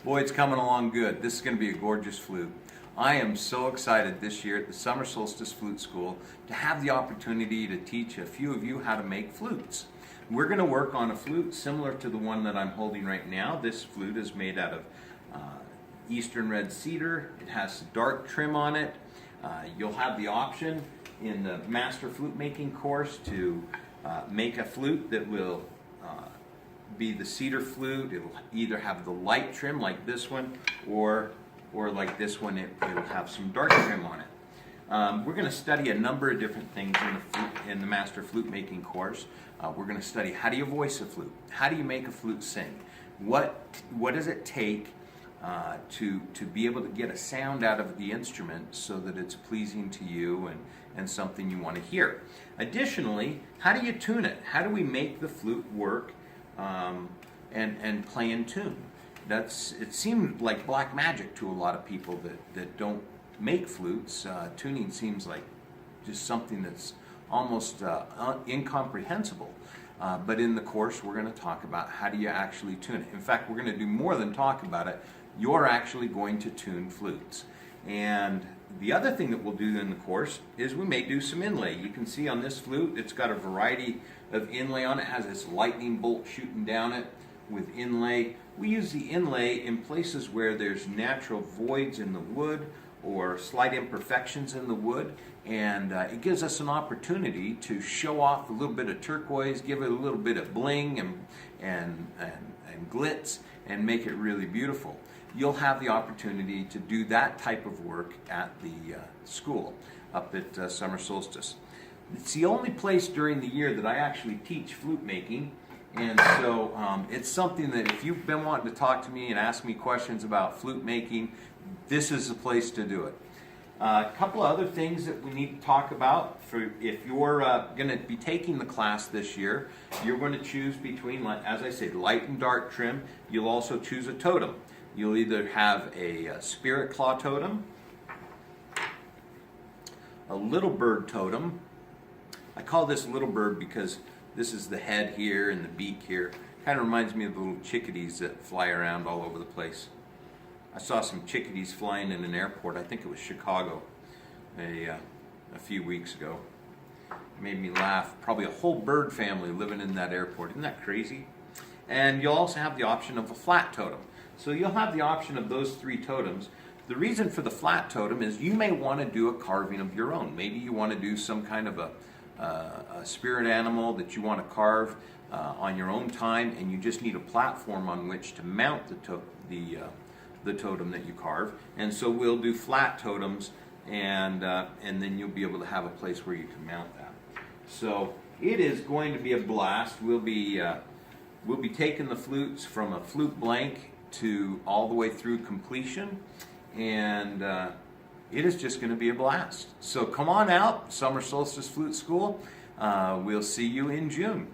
Boy, it's coming along good. This is going to be a gorgeous flute. I am so excited this year at the Summer Solstice Flute School to have the opportunity to teach a few of you how to make flutes. We're going to work on a flute similar to the one that I'm holding right now. This flute is made out of eastern red cedar. It has dark trim on it. You'll have the option in the Master Flute Making course to make a flute that will be the cedar flute. It'll either have the light trim like this one, or like this one, it'll have some dark trim on it. We're going to study a number of different things in the Master Flute Making course. We're going to study how do you voice a flute? How do you make a flute sing? What does it take to be able to get a sound out of the instrument so that it's pleasing to you and something you want to hear? Additionally, how do you tune it? How do we make the flute work and play in tune? It seemed like black magic to a lot of people that don't make flutes. Tuning seems like just something that's almost incomprehensible. But in the course, we're going to talk about how do you actually tune it. In fact, we're going to do more than talk about it. You're actually going to tune flutes. And the other thing that we'll do in the course is we may do some inlay. You can see on this flute, it's got a variety of inlay on it. It has this lightning bolt shooting down it with inlay. We use the inlay in places where there's natural voids in the wood or slight imperfections in the wood, and it gives us an opportunity to show off a little bit of turquoise, give it a little bit of bling and glitz, and make it really beautiful. You'll have the opportunity to do that type of work at the school up at Summer Solstice. It's the only place during the year that I actually teach flute making, and so it's something that if you've been wanting to talk to me and ask me questions about flute making, this is the place to do it. A couple of other things that we need to talk about. If you're going to be taking the class this year, you're going to choose between, as I said, light and dark trim. You'll also choose a totem. You'll either have a spirit claw totem, a little bird totem. I call this little bird because this is the head here and the beak here. Kind of reminds me of the little chickadees that fly around all over the place. I saw some chickadees flying in an airport. I think it was Chicago a few weeks ago. It made me laugh. Probably a whole bird family living in that airport. Isn't that crazy? And you'll also have the option of a flat totem. So you'll have the option of those three totems. The reason for the flat totem is you may want to do a carving of your own. Maybe you want to do some kind of a spirit animal that you want to carve on your own time, and you just need a platform on which to mount the totem that you carve. And so we'll do flat totems, and then you'll be able to have a place where you can mount that. So it is going to be a blast. We'll be taking the flutes from a flute blank to all the way through completion, and it is just going to be a blast. So come on out, Summer Solstice Flute School. We'll see you in June.